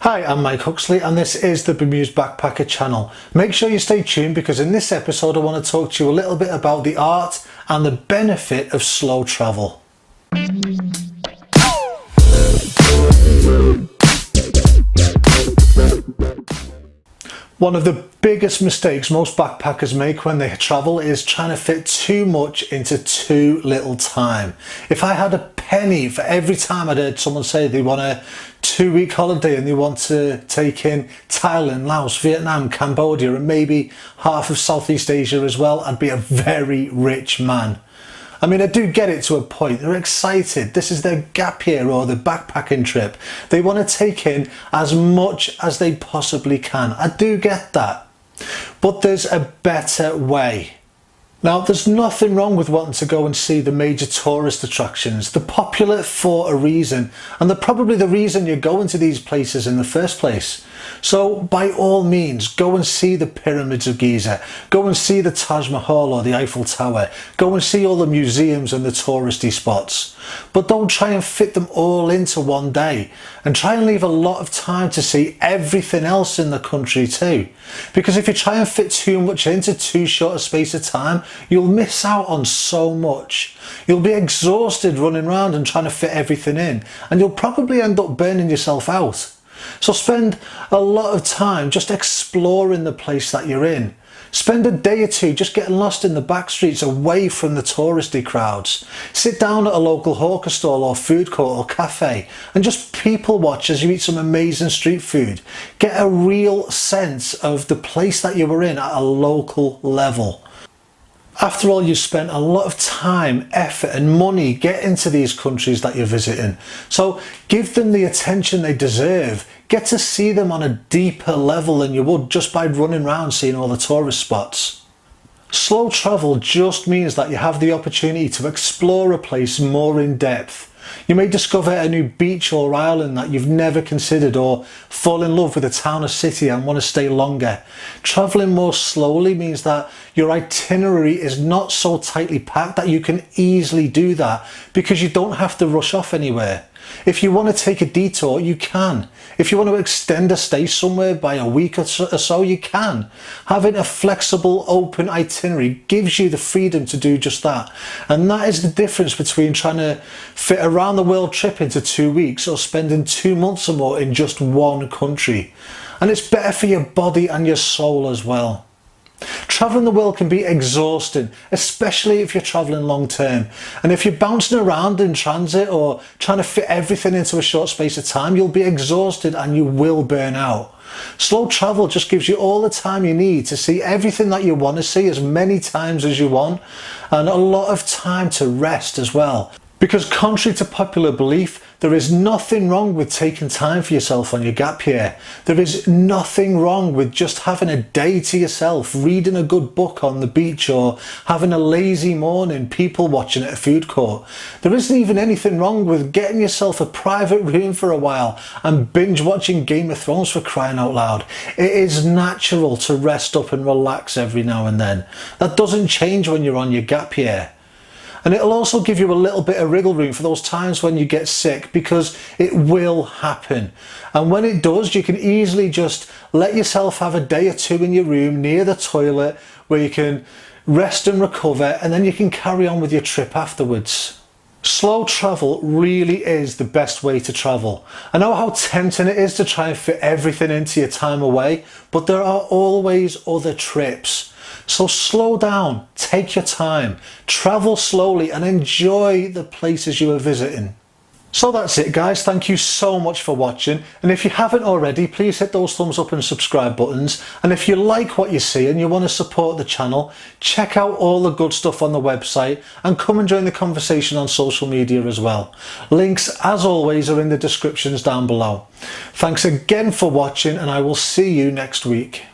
Hi, I'm Mike Huxley and this is the Bemused Backpacker channel. Make sure you stay tuned because in this episode I want to talk to you a little bit about the art and the benefit of slow travel. One of the biggest mistakes most backpackers make when they travel is trying to fit too much into too little time. If I had a penny for every time I'd heard someone say they want a 2-week holiday and they want to take in Thailand, Laos, Vietnam, Cambodia and maybe half of Southeast Asia as well, I'd be a very rich man. I mean, I do get it to a point. They're excited. This is their gap year or their backpacking trip. They want to take in as much as they possibly can. I do get that. But there's a better way. Now, there's nothing wrong with wanting to go and see the major tourist attractions. They're popular for a reason, and they're probably the reason you're going to these places in the first place. So by all means, go and see the pyramids of Giza, go and see the Taj Mahal or the Eiffel Tower, go and see all the museums and the touristy spots. But don't try and fit them all into one day, and try and leave a lot of time to see everything else in the country too. Because if you try and fit too much into too short a space of time, you'll miss out on so much. You'll be exhausted running around and trying to fit everything in, and you'll probably end up burning yourself out. So spend a lot of time just exploring the place that you're in. Spend a day or two just getting lost in the back streets away from the touristy crowds. Sit down at a local hawker stall or food court or cafe and just people watch as you eat some amazing street food. Get a real sense of the place that you were in at a local level. After all, you spent a lot of time, effort and money getting to these countries that you're visiting. So give them the attention they deserve. Get to see them on a deeper level than you would just by running around seeing all the tourist spots. Slow travel just means that you have the opportunity to explore a place more in depth. You may discover a new beach or island that you've never considered, or fall in love with a town or city and want to stay longer. Travelling more slowly means that your itinerary is not so tightly packed that you can easily do that because you don't have to rush off anywhere. If you want to take a detour, you can. If you want to extend a stay somewhere by a week or so, you can. Having a flexible, open itinerary gives you the freedom to do just that. And that is the difference between trying to fit a round the world trip into 2 weeks or spending 2 months or more in just one country. And it's better for your body and your soul as well. Travelling the world can be exhausting, especially if you're travelling long term. And if you're bouncing around in transit or trying to fit everything into a short space of time, you'll be exhausted and you will burn out. Slow travel just gives you all the time you need to see everything that you want to see as many times as you want, and a lot of time to rest as well. Because contrary to popular belief, there is nothing wrong with taking time for yourself on your gap year. There is nothing wrong with just having a day to yourself, reading a good book on the beach or having a lazy morning people watching at a food court. There isn't even anything wrong with getting yourself a private room for a while and binge watching Game of Thrones, for crying out loud. It is natural to rest up and relax every now and then. That doesn't change when you're on your gap year. And it'll also give you a little bit of wriggle room for those times when you get sick, because it will happen. And when it does, you can easily just let yourself have a day or two in your room near the toilet where you can rest and recover, and then you can carry on with your trip afterwards. Slow travel really is the best way to travel. I know how tempting it is to try and fit everything into your time away, but there are always other trips. So slow down, take your time, travel slowly and enjoy the places you are visiting. So that's it guys, thank you so much for watching, and if you haven't already, please hit those thumbs up and subscribe buttons, and if you like what you see and you want to support the channel, check out all the good stuff on the website and come and join the conversation on social media as well. Links as always are in the descriptions down below. Thanks again for watching and I will see you next week.